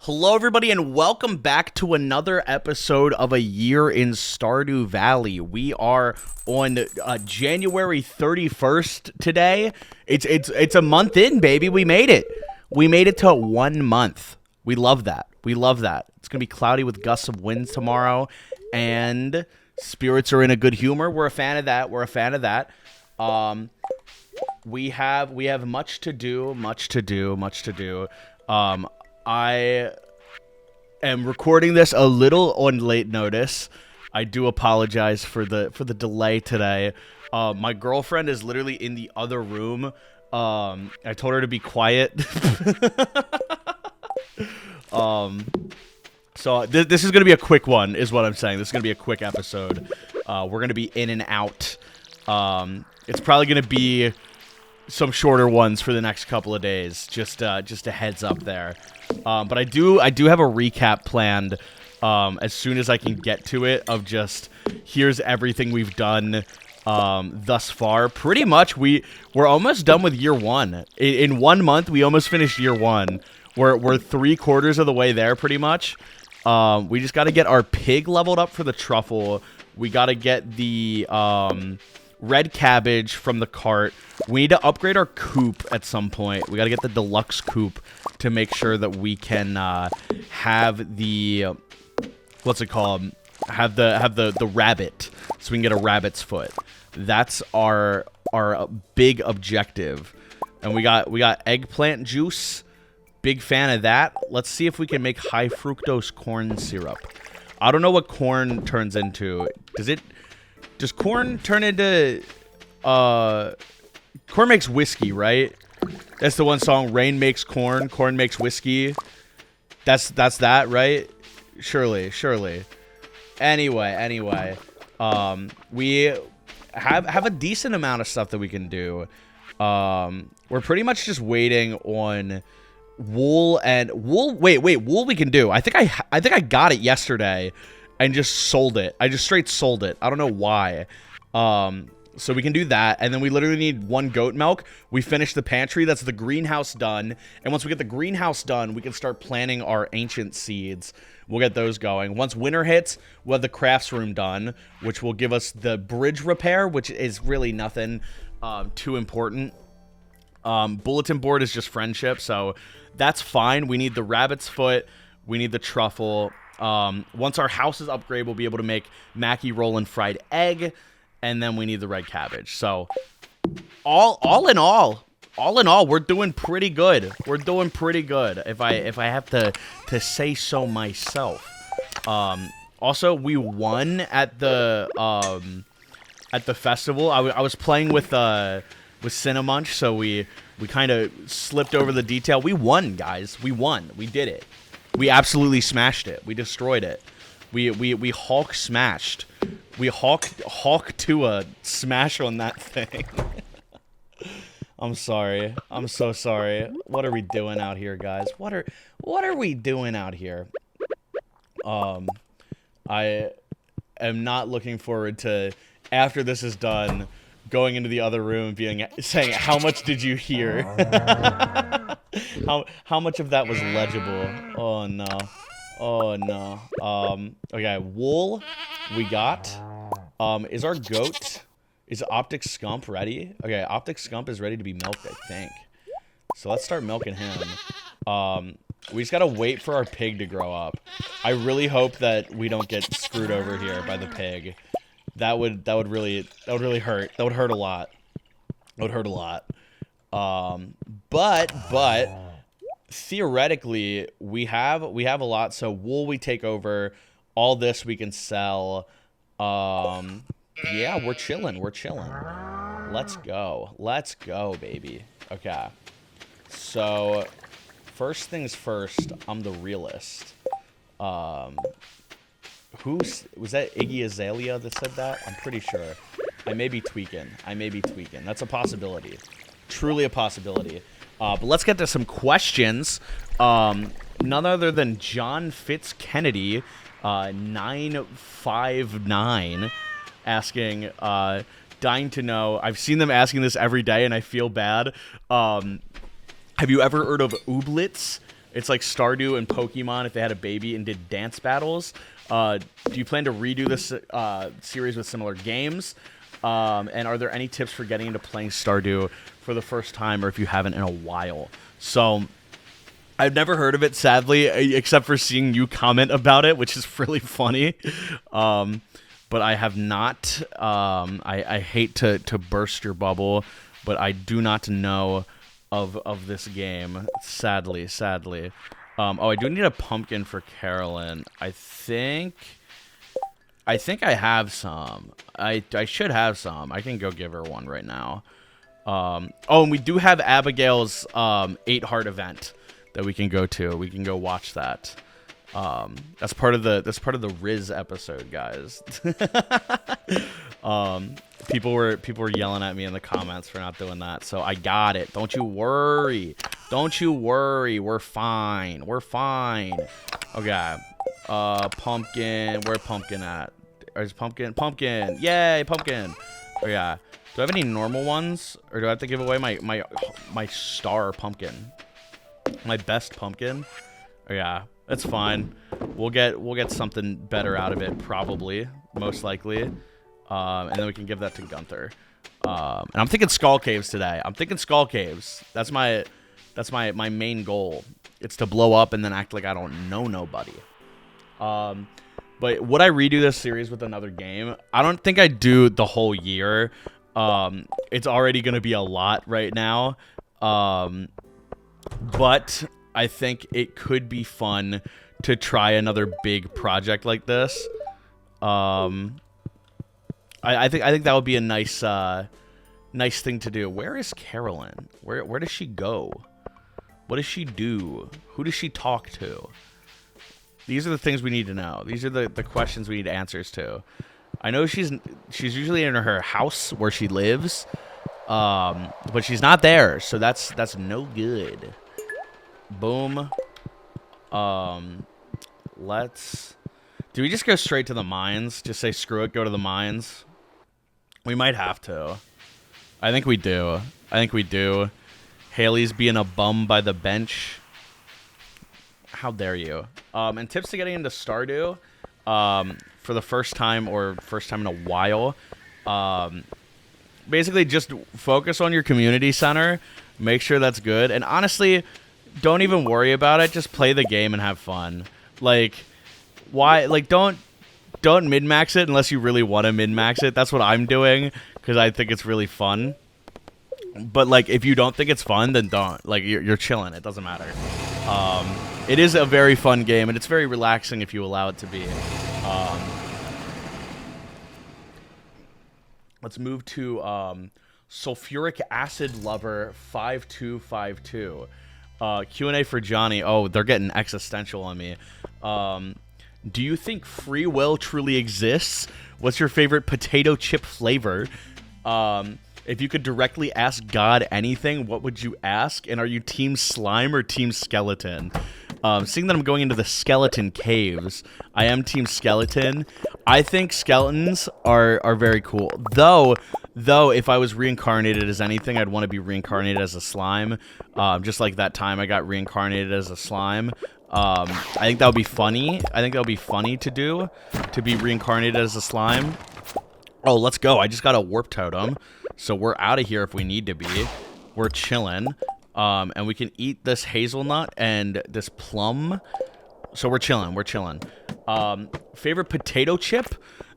Hello, everybody, and welcome back to another episode of A Year in Stardew Valley. We are on January 31st today. It's a month in, baby. We made it. We made it to 1 month. We love that. We love that. It's going to be cloudy with gusts of winds tomorrow, and spirits are in a good humor. We're a fan of that. We're a fan of that. We have much to do. I am recording this a little on late notice. I do apologize for the delay today. My girlfriend is literally in the other room. I told her to be quiet. So this is going to be a quick one, is what I'm saying. This is going to be a quick episode. We're going to be in and out. It's probably going to be some shorter ones for the next couple of days. Just a heads up there. But I do have a recap planned as soon as I can get to it of just here's everything we've done thus far. Pretty much we're almost done with year one. In 1 month we almost finished year one. We're 3/4 of the way there pretty much. We just got to get our pig leveled up for the truffle. We got to get the red cabbage from the cart. We need to upgrade our coop at some point. We got to get the deluxe coop to make sure that we can have the what's it called? Have the rabbit, so we can get a rabbit's foot. That's our big objective. And we got eggplant juice. Big fan of that. Let's see if we can make high fructose corn syrup. I don't know what corn turns into. Does corn turn into corn makes whiskey, right? That's the one song, Rain Makes Corn, Corn Makes Whiskey. That's that, right? Surely. Anyway, we have a decent amount of stuff that we can do. We're pretty much just waiting on wool. Wait, wool we can do. I think I got it yesterday and just sold it. I just straight sold it. I don't know why. So we can do that, and then we literally need 1 goat milk. We finish the pantry. That's the greenhouse done. And once we get the greenhouse done, we can start planting our ancient seeds. We'll get those going. Once winter hits, we'll have the crafts room done, which will give us the bridge repair, which is really nothing too important. Bulletin board is just friendship, so that's fine. We need the rabbit's foot. We need the truffle. Once our house is upgraded, we'll be able to make Mackie roll and fried egg. And then we need the red cabbage. So, all in all, we're doing pretty good. We're doing pretty good, if I have to say so myself. Also, we won at the festival. I was playing with Cinemunch, so we kind of slipped over the detail. We won, guys. We won. We did it. We absolutely smashed it. We destroyed it. We Hulk smashed. We Hulk to a smash on that thing. I'm sorry. I'm so sorry. What are we doing out here, guys? What are we doing out here? I am not looking forward to, after this is done, going into the other room saying, how much did you hear? How much of that was legible? Oh no. Okay, wool we got. Is our goat, is Optic Scump ready? Okay, Optic Scump is ready to be milked, I think. So let's start milking him. We just gotta wait for our pig to grow up. I really hope that we don't get screwed over here by the pig. That would really hurt. That would hurt a lot. But theoretically we have a lot. So wool we take over. All this we can sell. Yeah, we're chilling. Let's go, baby. Okay. So first things first, I'm the realist. Was that Iggy Azalea that said that? I'm pretty sure. I may be tweaking. That's a possibility. Truly a possibility. But let's get to some questions. None other than John Fitzkennedy, 959, asking, dying to know. I've seen them asking this every day, and I feel bad. Have you ever heard of ooblets? It's like Stardew and Pokemon if they had a baby and did dance battles. Do you plan to redo this series with similar games? And are there any tips for getting into playing Stardew for the first time, or if you haven't in a while? So I've never heard of it, sadly, except for seeing you comment about it, which is really funny. But I have not. I hate to burst your bubble, but I do not know of this game, sadly. Oh, I do need a pumpkin for Carolyn. I think I have some. I should have some. I can go give her one right now. Oh, and we do have Abigail's 8-heart event that we can go to. We can go watch that. That's part of the Riz episode, guys. People were yelling at me in the comments for not doing that, so I got it. Don't you worry. We're fine. Okay. Pumpkin. Where pumpkin at? Is pumpkin? Pumpkin. Yay, pumpkin. Oh yeah. Do I have any normal ones, or do I have to give away my star pumpkin? My best pumpkin? Oh yeah. That's fine. We'll get something better out of it, probably, most likely, and then we can give that to Gunther. And I'm thinking Skull Caves today. That's my main goal. It's to blow up and then act like I don't know nobody. But would I redo this series with another game? I don't think I'd do the whole year. It's already gonna be a lot right now. But I think it could be fun to try another big project like this. I think that would be a nice thing to do. Where is Carolyn? Where does she go? What does she do? Who does she talk to? These are the things we need to know. These are the questions we need answers to. I know she's usually in her house where she lives, but she's not there, so that's no good. Boom. Do we just go straight to the mines? Just say screw it, go to the mines? We might have to. I think we do. Haley's being a bum by the bench. How dare you? And tips to getting into Stardew, for the first time or first time in a while. Basically just focus on your community center. Make sure that's good. And honestly, don't even worry about it. Just play the game and have fun. Like, why? Like, don't min-max it unless you really want to min-max it. That's what I'm doing because I think it's really fun. But like, if you don't think it's fun, then don't. Like, you're chilling. It doesn't matter. It is a very fun game, and it's very relaxing if you allow it to be. Let's move to Sulfuric Acid Lover 5252. Q&A for Johnny. Oh, they're getting existential on me. Do you think free will truly exists? What's your favorite potato chip flavor? If you could directly ask God anything, what would you ask? And are you team slime or team skeleton? Seeing that I'm going into the skeleton caves, I am team skeleton. I think skeletons are very cool. Though, if I was reincarnated as anything, I'd want to be reincarnated as a slime. Just like that time I got reincarnated as a slime. I think that would be funny. To do, to be reincarnated as a slime. Oh, let's go. I just got a warp totem. So we're out of here if we need to be. We're chilling. And we can eat this hazelnut and this plum. So we're chilling. Favorite potato chip?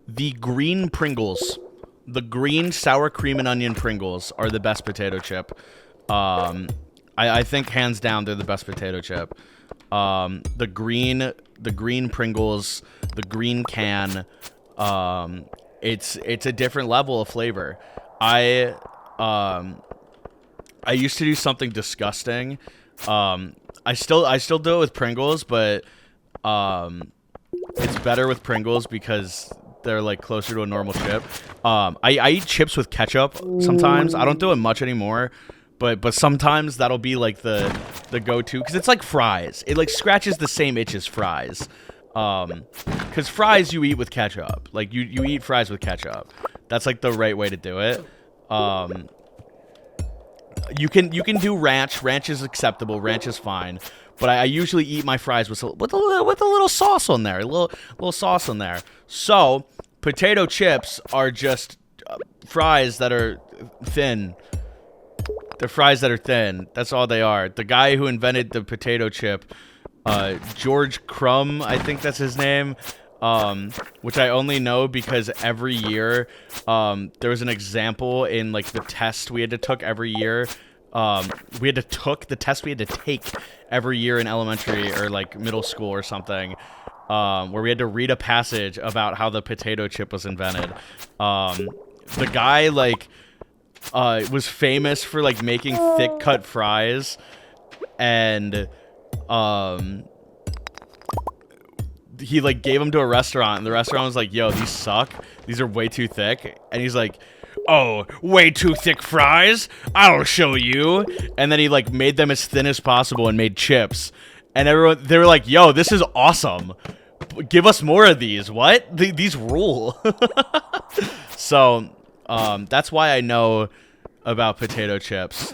The green Pringles. The green sour cream and onion Pringles are the best potato chip. I think hands down they're the best potato chip. The green Pringles, the green can, it's a different level of flavor. I used to do something disgusting. I still do it with Pringles, but it's better with Pringles because they're like closer to a normal chip. I eat chips with ketchup sometimes. I don't do it much anymore, but sometimes that'll be like the go-to because it's like fries. It like scratches the same itch as fries. Because fries you eat with ketchup. Like you eat fries with ketchup. That's like the right way to do it. You can do ranch. Ranch is acceptable. Ranch is fine. but I usually eat my fries with a little sauce on there, a little sauce on there. So potato chips are just fries that are thin. They're fries that are thin. That's all they are. The guy who invented the potato chip, George Crumb, I think that's his name, which I only know because every year there was an example in like the test we had to took every year. The test we had to take every year in elementary or like middle school or something, where we had to read a passage about how the potato chip was invented. The guy like was famous for like making thick cut fries, and he like gave them to a restaurant, and the restaurant was like, yo, these suck, these are way too thick. And he's like, oh, way too thick fries, I'll show you. And then he like made them as thin as possible and made chips, and they were like, yo, this is awesome, give us more of these. What? These rule. So that's why I know about potato chips,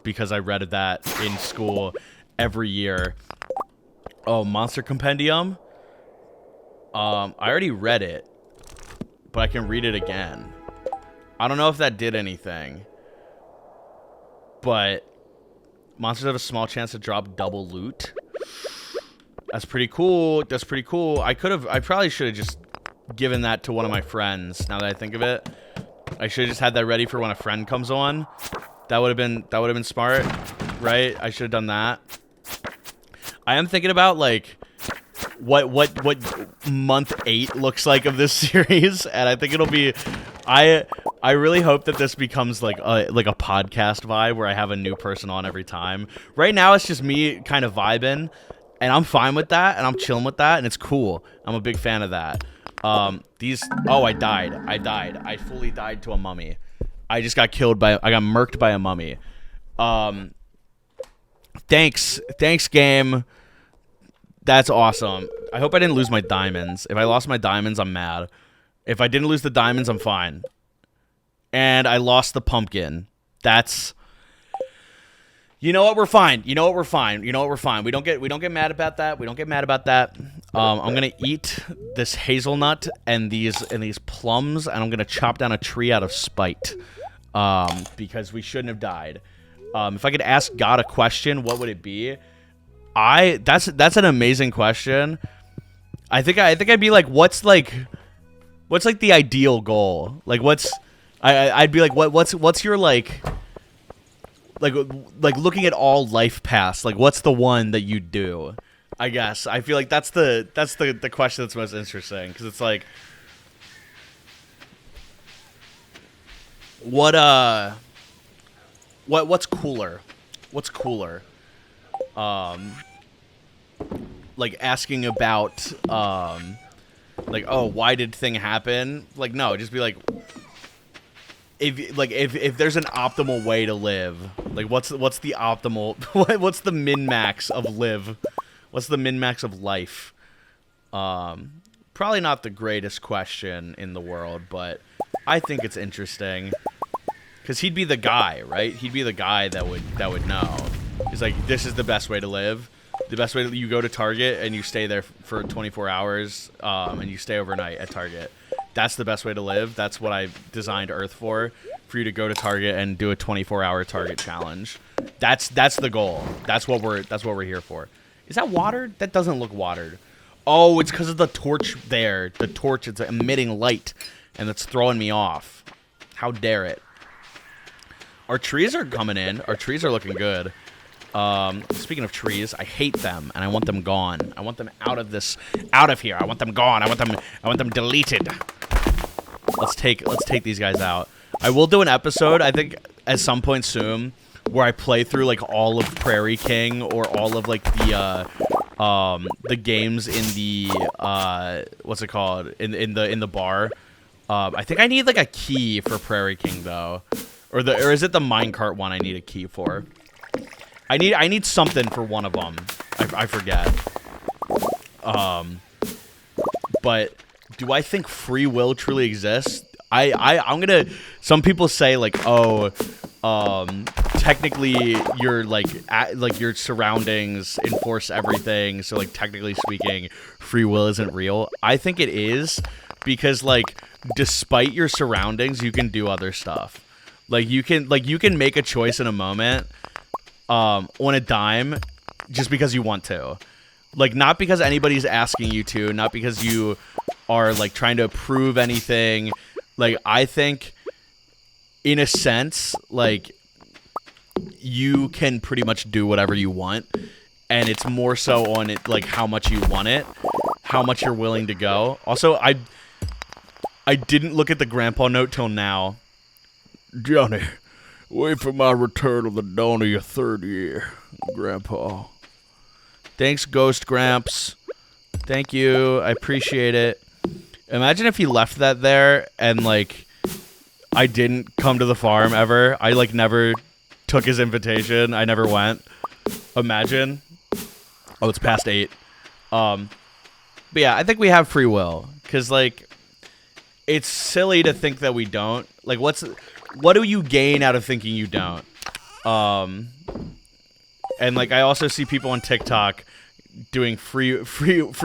because I read that in school every year. Oh, Monster Compendium. I already read it, but I can read it again. I don't know if that did anything, but monsters have a small chance to drop double loot. That's pretty cool. That's pretty cool. I probably should have just given that to one of my friends. Now that I think of it, I should have just had that ready for when a friend comes on. That would have been smart, right? I should have done that. I am thinking about like what month 8 looks like of this series, and I think it'll be. I really hope that this becomes like a podcast vibe where I have a new person on every time. Right now it's just me kind of vibing, and I'm fine with that, and I'm chilling with that, and it's cool. I'm a big fan of that. I died. I fully died to a mummy. I got murked by a mummy. Thanks game. That's awesome. I hope I didn't lose my diamonds. If I lost my diamonds, I'm mad. If I didn't lose the diamonds, I'm fine. And I lost the pumpkin. That's... You know what? We're fine. We don't get mad about that. I'm gonna eat this hazelnut and these plums, and I'm gonna chop down a tree out of spite. Because we shouldn't have died. If I could ask God a question, what would it be? That's an amazing question. I think I'd be like, what's like the ideal goal? Like I'd be like, what's your like looking at all life paths, like what's the one that you do? I guess I feel like that's the question that's most interesting, because it's like, what's cooler? Like asking about like, oh, why did thing happen? Like, no, just be like, if there's an optimal way to live, like what's the optimal what's the min-max of live? What's the min-max of life? Probably not the greatest question in the world, but I think it's interesting. Cause he'd be the guy, right? He'd be the guy that would know. He's like, this is the best way to live. The best way to, you go to Target and you stay there for 24 hours, and you stay overnight at Target. That's the best way to live. That's what I designed Earth for you to go to Target and do a 24-hour Target challenge. That's the goal. That's what we're here for. Is that watered? That doesn't look watered. Oh, it's because of the torch there. The torch, it's emitting light, and it's throwing me off. How dare it? Our trees are coming in. Our trees are looking good. Speaking of trees, I hate them, and I want them gone. I want them out of here. I want them gone. I want them deleted. Let's take these guys out. I will do an episode, I think, at some point soon, where I play through like all of Prairie King, or all of like the games in the what's it called, in the bar. I think I need like a key for Prairie King though, or is it the minecart one I need a key for? I need something for one of them. I forget. But do I think free will truly exists? I'm gonna. Some people say like, oh, technically your like your surroundings enforce everything, so like technically speaking free will isn't real. I think it is, because like despite your surroundings you can do other stuff. Like you can make a choice in a moment on a dime just because you want to. Like not because anybody's asking you to, not because you are like trying to prove anything. Like I think in a sense, like you can pretty much do whatever you want, and it's more so on it like how much you want it, how much you're willing to go. Also, I didn't look at the grandpa note till now. Johnny, wait for my return of the dawn of your third year, Grandpa. Thanks, Ghost Gramps. Thank you. I appreciate it. Imagine if he left that there and like I didn't come to the farm ever. I like never took his invitation. I never went. Imagine. Oh, it's past 8. But yeah, I think we have free will, because like it's silly to think that we don't. Like what do you gain out of thinking you don't? And like I also see people on TikTok doing free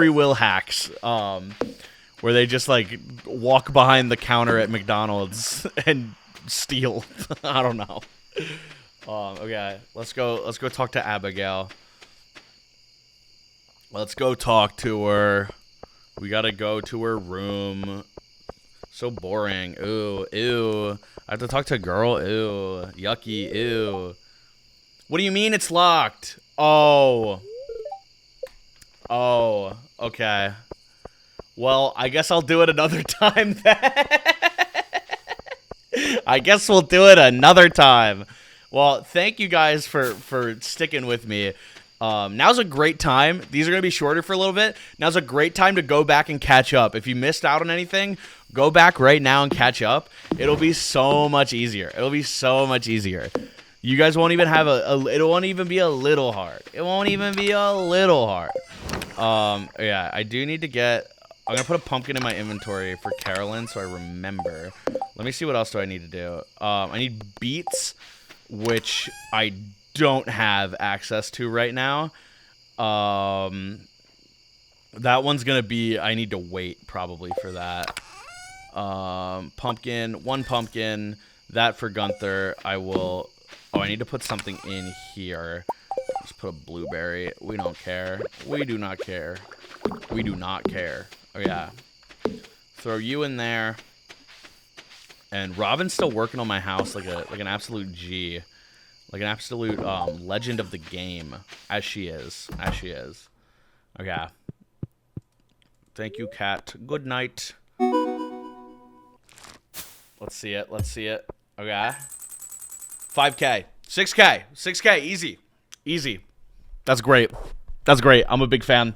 will hacks, where they just like walk behind the counter at McDonald's and steal. I don't know. Okay, let's go talk to Abigail. Let's go talk to her. We gotta go to her room. So boring. Ooh, ew. I have to talk to a girl. Ew. Yucky. Ew. What do you mean it's locked? Oh. Oh. Okay. Well, I guess I'll do it another time then. I guess we'll do it another time. Well, thank you guys for sticking with me. Now's a great time. These are going to be shorter for a little bit. Now's a great time to go back and catch up. If you missed out on anything, go back right now and catch up. It'll be so much easier. It'll be so much easier. You guys won't even have it won't even be a little hard. It won't even be a little hard. Yeah, I do need to get... I'm going to put a pumpkin in my inventory for Carolyn so I remember. Let me see what else do I need to do. I need beets, which I don't have access to right now. That one's going to be... I need to wait probably for that. Pumpkin, 1 pumpkin. That for Gunther. I will... Oh, I need to put something in here. Let's put a blueberry. We don't care. We do not care. We do not care. Oh, yeah. Throw you in there. And Robin's still working on my house like an absolute G. Like an absolute legend of the game. As she is. As she is. Okay. Thank you, cat. Good night. Let's see it. Let's see it. Okay. 5K. 6K. 6K. Easy. Easy. That's great. That's great. I'm a big fan.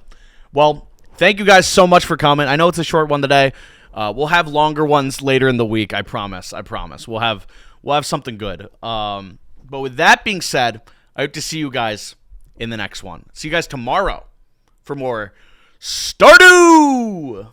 Well, thank you guys so much for coming. I know it's a short one today. We'll have longer ones later in the week. I promise. I promise. We'll have something good. But with that being said, I hope to see you guys in the next one. See you guys tomorrow for more Stardew!